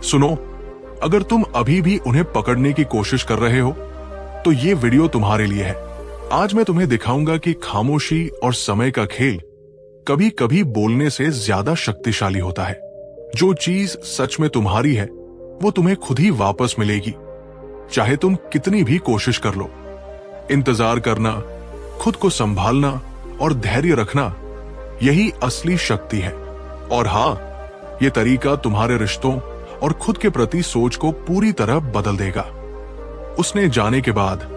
सुनो, अगर तुम अभी भी उन्हें पकड़ने की कोशिश कर रहे हो तो ये वीडियो तुम्हारे लिए है। आज मैं तुम्हें दिखाऊंगा कि खामोशी और समय का खेल कभी कभी बोलने से ज्यादा शक्तिशाली होता है। जो चीज सच में तुम्हारी है वो तुम्हें खुद ही वापस मिलेगी, चाहे तुम कितनी भी कोशिश कर लो। इंतजार करना, खुद को संभालना और धैर्य रखना, यही असली शक्ति है। और हाँ, ये तरीका तुम्हारे रिश्तों और खुद के प्रति सोच को पूरी तरह बदल देगा। उसने जाने के बाद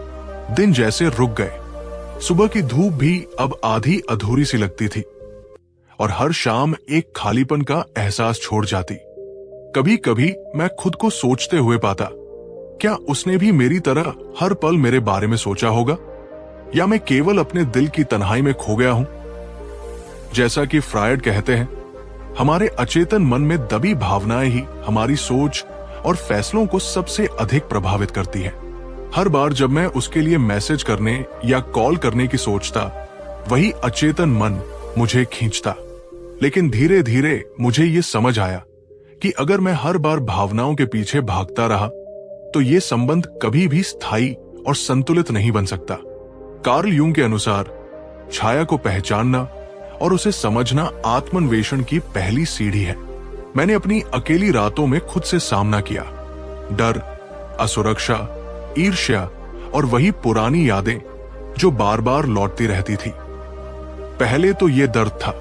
दिन जैसे रुक गए। सुबह की धूप भी अब आधी अधूरी सी लगती थी और हर शाम एक खालीपन का एहसास छोड़ जाती। कभी कभी मैं खुद को सोचते हुए पाता, क्या उसने भी मेरी तरह हर पल मेरे बारे में सोचा होगा, या मैं केवल अपने दिल की तन्हाई में खो गया हूं। जैसा कि फ्रायड कहते हैं, हमारे अचेतन मन में दबी भावनाएं ही हमारी सोच और फैसलों को सबसे अधिक प्रभावित करती है। हर बार जब मैं उसके लिए मैसेज करने या कॉल करने की सोचता, वही अचेतन मन मुझे खींचता। लेकिन धीरे धीरे मुझे ये समझ आया कि अगर मैं हर बार भावनाओं के पीछे भागता रहा तो ये संबंध कभी भी स्थायी और संतुलित नहीं बन सकता। कार्ल यूंग के अनुसार छाया को पहचानना और उसे समझना आत्मान्वेषण की पहली सीढ़ी है। मैंने अपनी अकेली रातों में खुद से सामना किया। डर, असुरक्षा, ईर्ष्या और वही पुरानी यादें जो बार बार लौटती रहती थी। पहले तो ये दर्द था,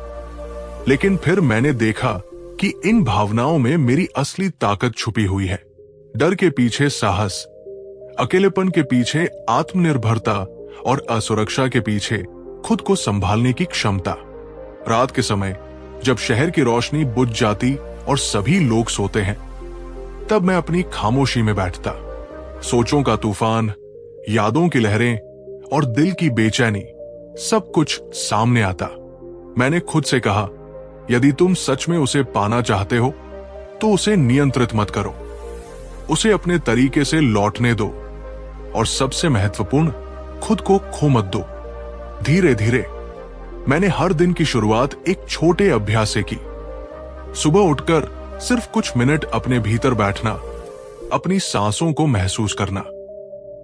लेकिन फिर मैंने देखा कि इन भावनाओं में मेरी असली ताकत छुपी हुई है। डर के पीछे साहस, अकेलेपन के पीछे आत्मनिर्भरता और असुरक्षा के पीछे खुद को संभालने की क्षमता। रात के समय जब शहर की रोशनी बुझ जाती और सभी लोग सोते हैं, तब मैं अपनी खामोशी में बैठता। सोचों का तूफान, यादों की लहरें और दिल की बेचैनी, सब कुछ सामने आता। मैंने खुद से कहा, यदि तुम सच में उसे पाना चाहते हो तो उसे नियंत्रित मत करो, उसे अपने तरीके से लौटने दो, और सबसे महत्वपूर्ण, खुद को खो मत दो। धीरे धीरे मैंने हर दिन की शुरुआत एक छोटे अभ्यास से की। सुबह उठकर सिर्फ कुछ मिनट अपने भीतर बैठना, अपनी सांसों को महसूस करना,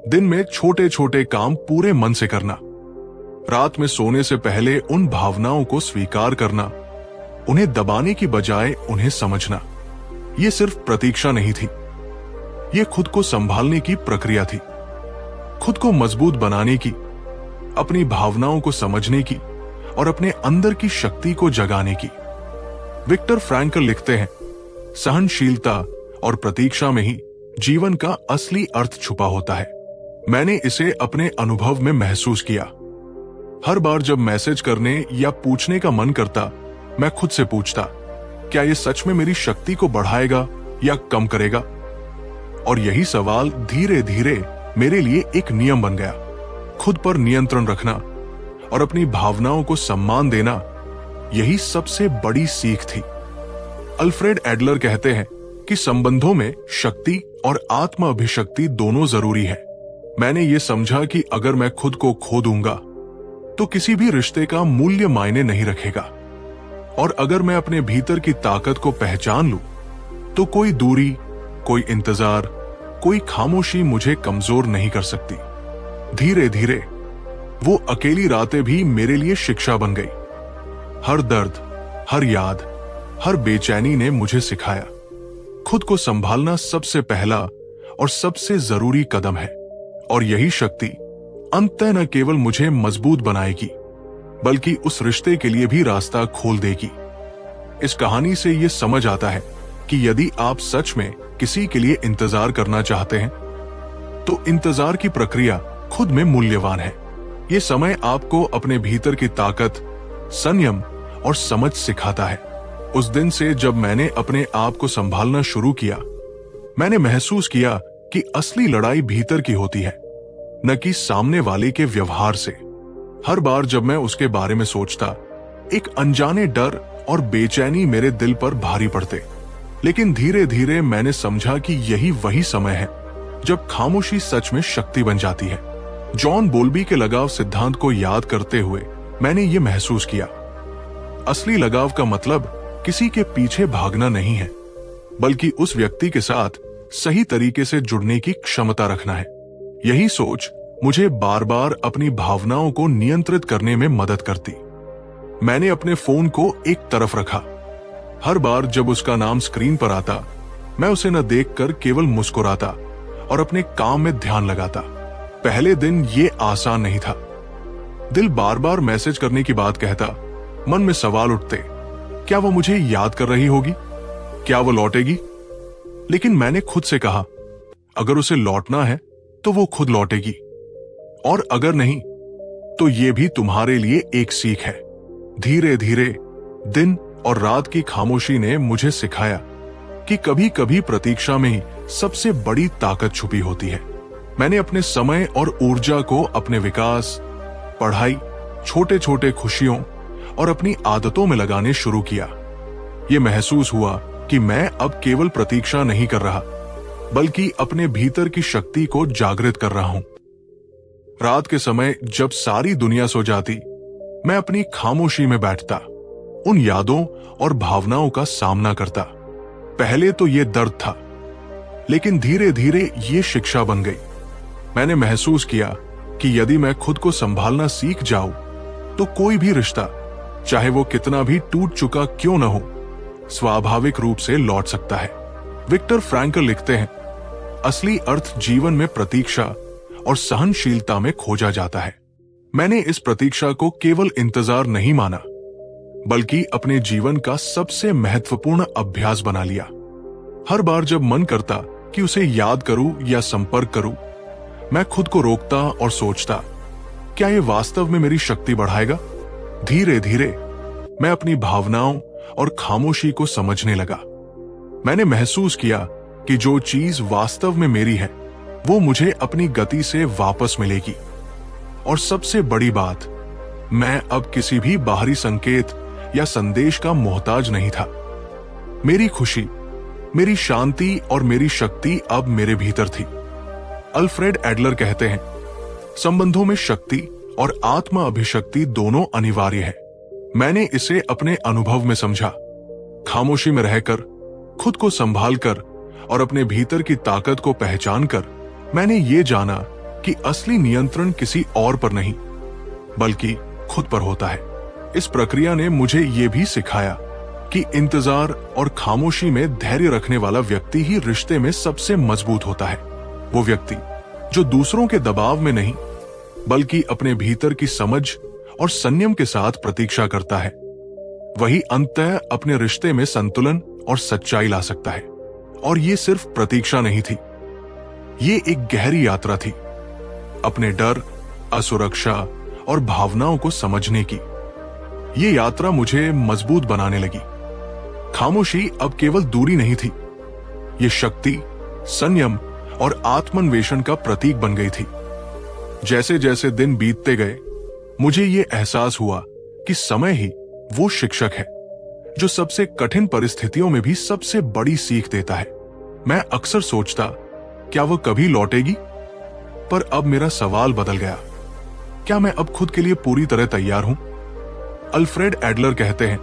दिन में छोटे छोटे काम पूरे मन से करना, रात में सोने से पहले उन भावनाओं को स्वीकार करना, उन्हें दबाने की बजाय उन्हें समझना। यह सिर्फ प्रतीक्षा नहीं थी, यह खुद को संभालने की प्रक्रिया थी, खुद को मजबूत बनाने की, अपनी भावनाओं को समझने की और अपने अंदर की शक्ति को जगाने की। विक्टर फ्रैंकल लिखते हैं, सहनशीलता और प्रतीक्षा में ही जीवन का असली अर्थ छुपा होता है। मैंने इसे अपने अनुभव में महसूस किया। हर बार जब मैसेज करने या पूछने का मन करता, मैं खुद से पूछता, क्या यह सच में मेरी शक्ति को बढ़ाएगा या कम करेगा? और यही सवाल धीरे धीरे मेरे लिए एक नियम बन गया। खुद पर नियंत्रण रखना और अपनी भावनाओं को सम्मान देना, यही सबसे बड़ी सीख थी। अल्फ्रेड एडलर कहते हैं कि संबंधों में शक्ति और आत्म अभिशक्ति दोनों जरूरी है। मैंने ये समझा कि अगर मैं खुद को खो दूंगा तो किसी भी रिश्ते का मूल्य मायने नहीं रखेगा, और अगर मैं अपने भीतर की ताकत को पहचान लूं तो कोई दूरी, कोई इंतजार, कोई खामोशी मुझे कमजोर नहीं कर सकती। धीरे धीरे वो अकेली रातें भी मेरे लिए शिक्षा बन गई। हर दर्द, हर याद, हर बेचैनी ने मुझे सिखाया, खुद को संभालना सबसे पहला और सबसे जरूरी कदम है। और यही शक्ति अंततः न केवल मुझे मजबूत बनाएगी, बल्कि उस रिश्ते के लिए भी रास्ता खोल देगी। इस कहानी से यह समझ आता है कि यदि आप सच में किसी के लिए इंतजार करना चाहते हैं तो इंतजार की प्रक्रिया खुद में मूल्यवान है। ये समय आपको अपने भीतर की ताकत, संयम और समझ सिखाता है। उस दिन से जब मैंने अपने आप को संभालना शुरू किया, मैंने महसूस किया कि असली लड़ाई भीतर की होती है, न कि सामने वाले के व्यवहार से। हर बार जब मैं उसके बारे में सोचता, एक अनजाने डर और बेचैनी मेरे दिल पर भारी पड़ते। लेकिन धीरे धीरे मैंने समझा कि यही वही समय है जब खामोशी सच में शक्ति बन जाती है। जॉन बोल्बी के लगाव सिद्धांत को याद करते हुए मैंने ये महसूस किया, असली लगाव का मतलब किसी के पीछे भागना नहीं है, बल्कि उस व्यक्ति के साथ सही तरीके से जुड़ने की क्षमता रखना है। यही सोच मुझे बार बार अपनी भावनाओं को नियंत्रित करने में मदद करती। मैंने अपने फोन को एक तरफ रखा। हर बार जब उसका नाम स्क्रीन पर आता, मैं उसे न देखकर केवल मुस्कुराता और अपने काम में ध्यान लगाता। पहले दिन ये आसान नहीं था। दिल बार बार मैसेज करने की बात कहता, मन में सवाल उठते, क्या वो मुझे याद कर रही होगी? क्या वो लौटेगी? लेकिन मैंने खुद से कहा, अगर उसे लौटना है तो वो खुद लौटेगी, और अगर नहीं तो ये भी तुम्हारे लिए एक सीख है। धीरे धीरे दिन और रात की खामोशी ने मुझे सिखाया कि कभी कभी प्रतीक्षा में ही सबसे बड़ी ताकत छुपी होती है। मैंने अपने समय और ऊर्जा को अपने विकास, पढ़ाई, छोटे छोटे खुशियों और अपनी आदतों में लगाने शुरू किया। ये महसूस हुआ कि मैं अब केवल प्रतीक्षा नहीं कर रहा, बल्कि अपने भीतर की शक्ति को जागृत कर रहा हूं। रात के समय जब सारी दुनिया सो जाती, मैं अपनी खामोशी में बैठता, उन यादों और भावनाओं का सामना करता। पहले तो ये दर्द था, लेकिन धीरे धीरे ये शिक्षा बन गई। मैंने महसूस किया कि यदि मैं खुद को संभालना सीख जाऊं, तो कोई भी रिश्ता, चाहे वो कितना भी टूट चुका क्यों न हो, स्वाभाविक रूप से लौट सकता है। विक्टर फ्रैंकल लिखते हैं, असली अर्थ जीवन में प्रतीक्षा और सहनशीलता में खोजा जाता है। मैंने इस प्रतीक्षा को केवल इंतजार नहीं माना, बल्कि अपने जीवन का सबसे महत्वपूर्ण अभ्यास बना लिया। हर बार जब मन करता कि उसे याद करूं या संपर्क करूं, मैं खुद को रोकता और सोचता, क्या यह वास्तव में मेरी शक्ति बढ़ाएगा? धीरे धीरे मैं अपनी भावनाओं और खामोशी को समझने लगा। मैंने महसूस किया कि जो चीज वास्तव में मेरी है, वो मुझे अपनी गति से वापस मिलेगी। और सबसे बड़ी बात, मैं अब किसी भी बाहरी संकेत या संदेश का मोहताज नहीं था। मेरी खुशी, मेरी शांति और मेरी शक्ति अब मेरे भीतर थी। अल्फ्रेड एडलर कहते हैं, संबंधों में शक्ति और आत्मा अभिशक्ति दोनों अनिवार्य है। मैंने इसे अपने अनुभव में समझा। खामोशी में रहकर, खुद को संभाल कर और अपने भीतर की ताकत को पहचान कर, मैंने ये जाना कि असली नियंत्रण किसी और पर नहीं, बल्कि खुद पर होता है। इस प्रक्रिया ने मुझे ये भी सिखाया कि इंतजार और खामोशी में धैर्य रखने वाला व्यक्ति ही रिश्ते में सबसे मजबूत होता है। वो व्यक्ति जो दूसरों के दबाव में नहीं, बल्कि अपने भीतर की समझ और संयम के साथ प्रतीक्षा करता है, वही अंततः अपने रिश्ते में संतुलन और सच्चाई ला सकता है। और ये सिर्फ प्रतीक्षा नहीं थी, ये एक गहरी यात्रा थी, अपने डर, असुरक्षा और भावनाओं को समझने की। ये यात्रा मुझे मजबूत बनाने लगी। खामोशी अब केवल दूरी नहीं थी, ये शक्ति, संयम और आत्मान्वेषण का प्रतीक बन गई थी। जैसे जैसे दिन बीतते गए, मुझे ये एहसास हुआ कि समय ही वो शिक्षक है जो सबसे कठिन परिस्थितियों में भी सबसे बड़ी सीख देता है। मैं अक्सर सोचता, क्या वो कभी लौटेगी? पर अब मेरा सवाल बदल गया, क्या मैं अब खुद के लिए पूरी तरह तैयार हूं? अल्फ्रेड एडलर कहते हैं,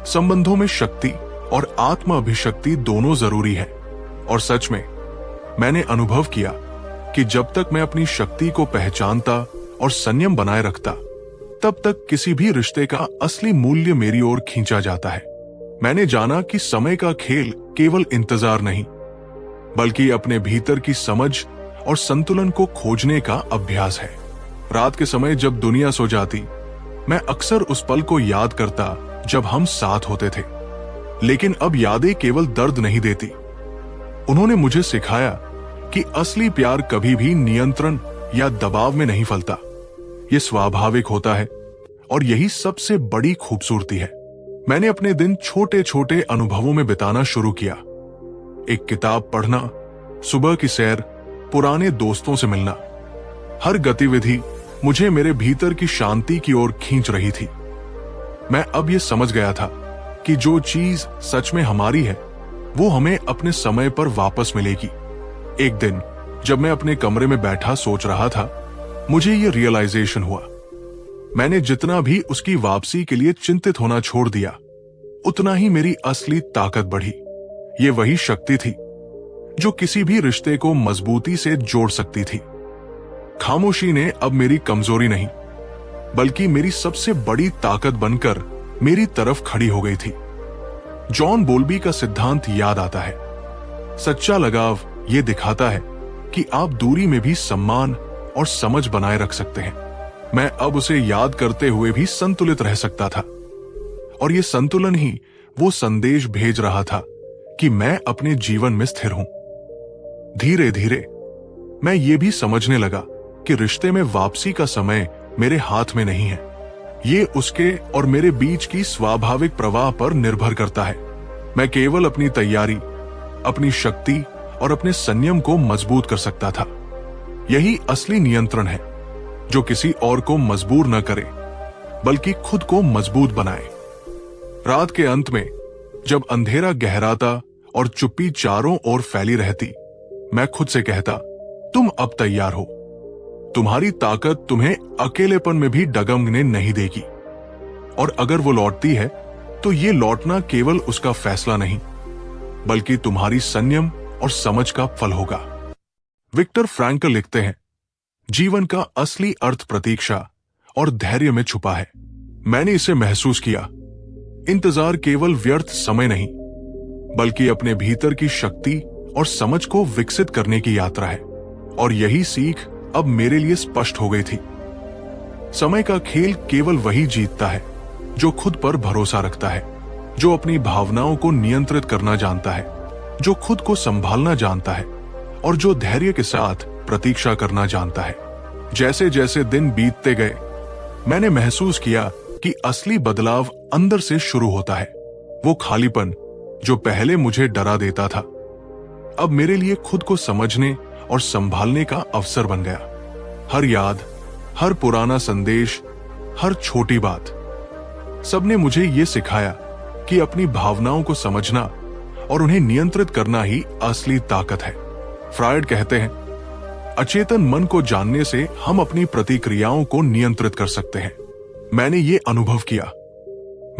संबंधों में शक्ति और आत्मा अभिशक्ति दोनों जरूरी है। और सच में मैंने अनुभव किया कि जब तक मैं अपनी शक्ति को पहचानता और संयम बनाए रखता, तब तक किसी भी रिश्ते का असली मूल्य मेरी ओर खींचा जाता है। मैंने जाना कि समय का खेल केवल इंतजार नहीं, बल्कि अपने भीतर की समझ और संतुलन को खोजने का अभ्यास है। रात के समय जब दुनिया सो जाती, मैं अक्सर उस पल को याद करता जब हम साथ होते थे। लेकिन अब यादें केवल दर्द नहीं देती, उन्होंने मुझे सिखाया कि असली प्यार कभी भी नियंत्रण या दबाव में नहीं फलता। ये स्वाभाविक होता है और यही सबसे बड़ी खूबसूरती है। मैंने अपने दिन छोटे छोटे अनुभवों में बिताना शुरू किया। एक किताब पढ़ना, सुबह की सैर, पुराने दोस्तों से मिलना। हर गतिविधि मुझे मेरे भीतर की शांति की ओर खींच रही थी। मैं अब ये समझ गया था कि जो चीज सच में हमारी है, वो हमें अपने समय पर वापस मिलेगी। एक दिन जब मैं अपने कमरे में बैठा सोच रहा था, मुझे ये रियलाइजेशन हुआ, मैंने जितना भी उसकी वापसी के लिए चिंतित होना छोड़ दिया, उतना ही मेरी असली ताकत बढ़ी। ये वही शक्ति थी जो किसी भी रिश्ते को मजबूती से जोड़ सकती थी। खामोशी ने अब मेरी कमजोरी नहीं, बल्कि मेरी सबसे बड़ी ताकत बनकर मेरी तरफ खड़ी हो गई थी। जॉन बोल्बी का सिद्धांत याद आता है, सच्चा लगाव ये दिखाता है कि आप दूरी में भी सम्मान और समझ बनाए रख सकते हैं। मैं अब उसे याद करते हुए भी संतुलित रह सकता था, और ये संतुलन ही वो संदेश भेज रहा था कि मैं अपने जीवन में स्थिर हूं। धीरे धीरे मैं ये भी समझने लगा कि रिश्ते में वापसी का समय मेरे हाथ में नहीं है। ये उसके और मेरे बीच की स्वाभाविक प्रवाह पर निर्भर करता है। मैं केवल अपनी तैयारी, अपनी शक्ति और अपने संयम को मजबूत कर सकता था। यही असली नियंत्रण है, जो किसी और को मजबूर न करे, बल्कि खुद को मजबूत बनाए। रात के अंत में जब अंधेरा गहराता और चुप्पी चारों ओर फैली रहती, मैं खुद से कहता, तुम अब तैयार हो। तुम्हारी ताकत तुम्हें अकेलेपन में भी डगमगने नहीं देगी, और अगर वो लौटती है तो ये लौटना केवल उसका फैसला नहीं, बल्कि तुम्हारी संयम और समझ का फल होगा। विक्टर फ्रैंकल लिखते हैं, जीवन का असली अर्थ प्रतीक्षा और धैर्य में छुपा है। मैंने इसे महसूस किया। इंतजार केवल व्यर्थ समय नहीं, बल्कि अपने भीतर की शक्ति और समझ को विकसित करने की यात्रा है। और यही सीख अब मेरे लिए स्पष्ट हो गई थी। समय का खेल केवल वही जीतता है जो खुद पर भरोसा रखता है, जो अपनी भावनाओं को नियंत्रित करना जानता है, जो खुद को संभालना जानता है, और जो धैर्य के साथ प्रतीक्षा करना जानता है। जैसे जैसे दिन बीतते गए, मैंने महसूस किया कि असली बदलाव अंदर से शुरू होता है। वो खालीपन जो पहले मुझे डरा देता था, अब मेरे लिए खुद को समझने और संभालने का अवसर बन गया। हर याद, हर पुराना संदेश, हर छोटी बात, सबने मुझे ये सिखाया कि अपनी भावनाओं को समझना और उन्हें नियंत्रित करना ही असली ताकत है। फ्रायड कहते हैं, अचेतन मन को जानने से हम अपनी प्रतिक्रियाओं को नियंत्रित कर सकते हैं। मैंने ये अनुभव किया।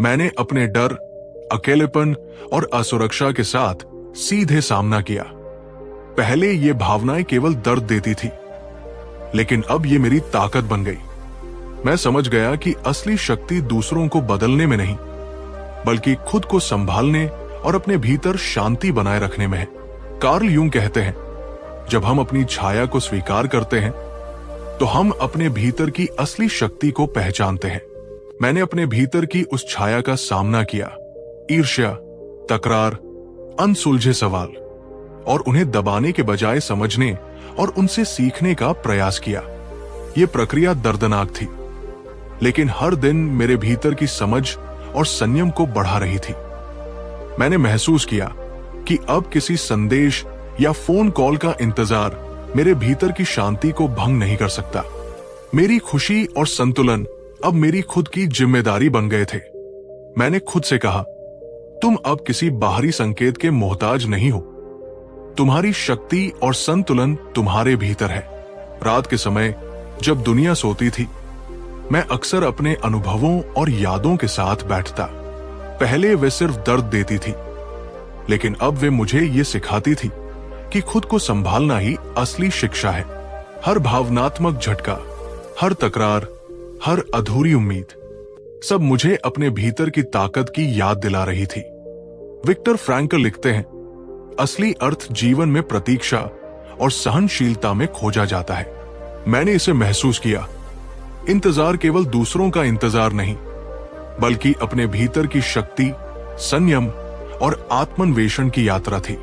मैंने अपने डर, अकेलेपन और असुरक्षा के साथ सीधे सामना किया। पहले ये भावनाएं केवल दर्द देती थी, लेकिन अब ये मेरी ताकत बन गई। मैं समझ गया कि असली शक्ति दूसरों को बदलने में नहीं, बल्कि खुद को संभालने और अपने भीतर शांति बनाए रखने में है। कार्ल यूंग कहते हैं, जब हम अपनी छाया को स्वीकार करते हैं तो हम अपने भीतर की असली शक्ति को पहचानते हैं। मैंने अपने भीतर की उस छाया का सामना किया, ईर्ष्या, तकरार, अनसुलझे सवाल, और उन्हें दबाने के बजाय समझने और उनसे सीखने का प्रयास किया। यह प्रक्रिया दर्दनाक थी, लेकिन हर दिन मेरे भीतर की समझ और संयम को बढ़ा रही थी। मैंने महसूस किया कि अब किसी संदेश या फोन कॉल का इंतजार मेरे भीतर की शांति को भंग नहीं कर सकता। मेरी खुशी और संतुलन अब मेरी खुद की जिम्मेदारी बन गए थे। मैंने खुद से कहा, तुम अब किसी बाहरी संकेत के मोहताज नहीं हो। तुम्हारी शक्ति और संतुलन तुम्हारे भीतर है। रात के समय जब दुनिया सोती थी, मैं अक्सर अपने अनुभवों और यादों के साथ बैठता। पहले वे सिर्फ दर्द देती थी, लेकिन अब वे मुझे ये सिखाती थी कि खुद को संभालना ही असली शिक्षा है। हर भावनात्मक झटका, हर तकरार, हर अधूरी उम्मीद, सब मुझे अपने भीतर की ताकत की याद दिला रही थी। विक्टर फ्रैंकल लिखते हैं, असली अर्थ जीवन में प्रतीक्षा और सहनशीलता में खोजा जाता है। मैंने इसे महसूस किया। इंतजार केवल दूसरों का इंतजार नहीं, बल्कि अपने भीतर की शक्ति, संयम और आत्मन्वेषण की यात्रा थी।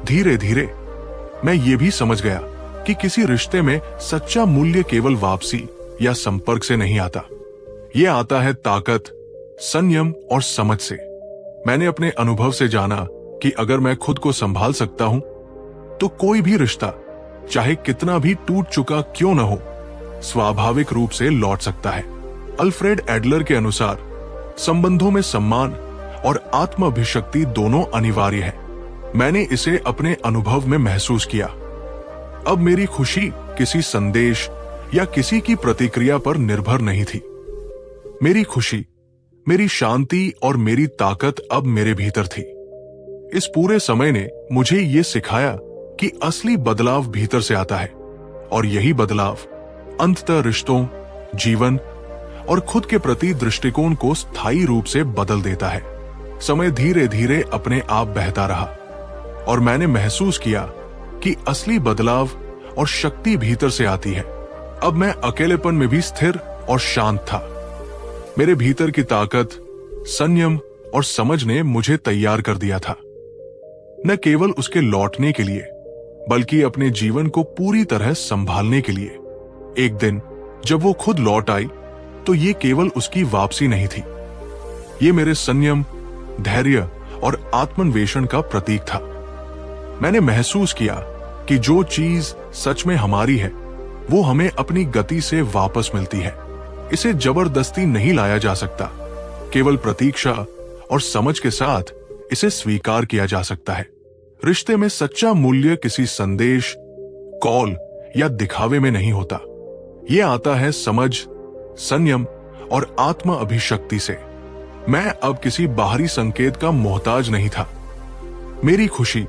धीरे धीरे मैं ये भी समझ गया कि किसी रिश्ते में सच्चा मूल्य केवल वापसी या संपर्क से नहीं आता। यह आता है ताकत, संयम और समझ से। मैंने अपने अनुभव से जाना कि अगर मैं खुद को संभाल सकता हूं, तो कोई भी रिश्ता, चाहे कितना भी टूट चुका क्यों न हो, स्वाभाविक रूप से लौट सकता है। अल्फ्रेड एडलर के अनुसार संबंधों में सम्मान और आत्माभिशक्ति दोनों अनिवार्य है। मैंने इसे अपने अनुभव में महसूस किया। अब मेरी खुशी किसी संदेश या किसी की प्रतिक्रिया पर निर्भर नहीं थी। मेरी खुशी, मेरी शांति और मेरी ताकत अब मेरे भीतर थी। इस पूरे समय ने मुझे ये सिखाया कि असली बदलाव भीतर से आता है और यही बदलाव अंततः रिश्तों, जीवन और खुद के प्रति दृष्टिकोण को स्थायी रूप से बदल देता है। समय धीरे धीरे अपने आप बहता रहा और मैंने महसूस किया कि असली बदलाव और शक्ति भीतर से आती है। अब मैं अकेलेपन में भी स्थिर और शांत था। मेरे भीतर की ताकत, संयम और समझ ने मुझे तैयार कर दिया था, न केवल उसके लौटने के लिए बल्कि अपने जीवन को पूरी तरह संभालने के लिए। एक दिन जब वो खुद लौट आई तो ये केवल उसकी वापसी नहीं थी, ये मेरे संयम, धैर्य और आत्मन्वेषण का प्रतीक था। मैंने महसूस किया कि जो चीज सच में हमारी है वो हमें अपनी गति से वापस मिलती है। इसे जबरदस्ती नहीं लाया जा सकता, केवल प्रतीक्षा और समझ के साथ इसे स्वीकार किया जा सकता है। रिश्ते में सच्चा मूल्य किसी संदेश, कॉल या दिखावे में नहीं होता। ये आता है समझ, संयम और आत्म अभिशक्ति से। मैं अब किसी बाहरी संकेत का मोहताज नहीं था। मेरी खुशी,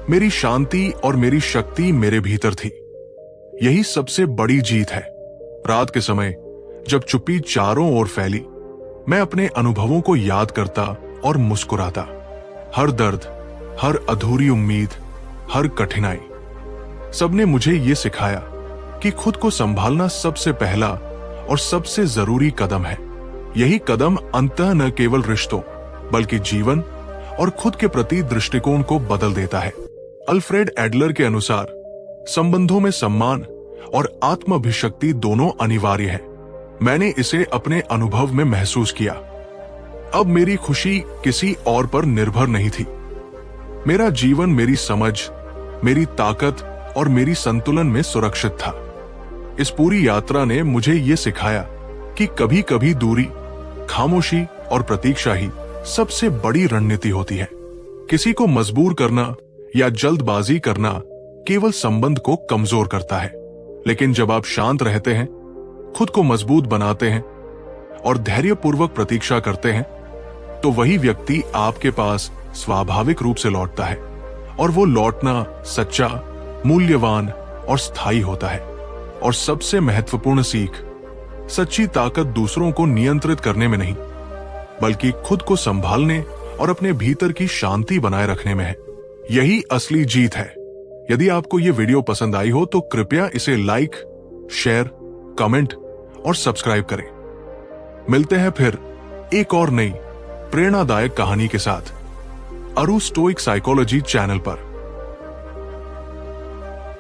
मेरी शांति और मेरी शक्ति मेरे भीतर थी। यही सबसे बड़ी जीत है। रात के समय जब चुप्पी चारों ओर फैली, मैं अपने अनुभवों को याद करता और मुस्कुराता। हर दर्द, हर अधूरी उम्मीद, हर कठिनाई, सबने मुझे ये सिखाया कि खुद को संभालना सबसे पहला और सबसे जरूरी कदम है। यही कदम अंततः न केवल रिश्तों बल्कि जीवन और खुद के प्रति दृष्टिकोण को बदल देता है। अल्फ्रेड एडलर के अनुसार संबंधों में सम्मान और आत्माभिशक्ति दोनों अनिवार्य है। मैंने इसे अपने अनुभव में महसूस किया। अब मेरी खुशी किसी और पर निर्भर नहीं थी। मेरा जीवन मेरी समझ, मेरी ताकत और मेरी संतुलन में सुरक्षित था। इस पूरी यात्रा ने मुझे ये सिखाया कि कभी कभी दूरी, खामोशी और प्रतीक्षा ही सबसे बड़ी रणनीति होती है। किसी को मजबूर करना या जल्दबाजी करना केवल संबंध को कमजोर करता है, लेकिन जब आप शांत रहते हैं, खुद को मजबूत बनाते हैं और धैर्यपूर्वक प्रतीक्षा करते हैं, तो वही व्यक्ति आपके पास स्वाभाविक रूप से लौटता है और वो लौटना सच्चा, मूल्यवान और स्थायी होता है। और सबसे महत्वपूर्ण सीख, सच्ची ताकत दूसरों को नियंत्रित करने में नहीं बल्कि खुद को संभालने और अपने भीतर की शांति बनाए रखने में है। यही असली जीत है। यदि आपको ये वीडियो पसंद आई हो तो कृपया इसे लाइक, शेयर, कमेंट और सब्सक्राइब करें। मिलते हैं फिर एक और नई प्रेरणादायक कहानी के साथ अरु स्टोइक साइकोलॉजी चैनल पर।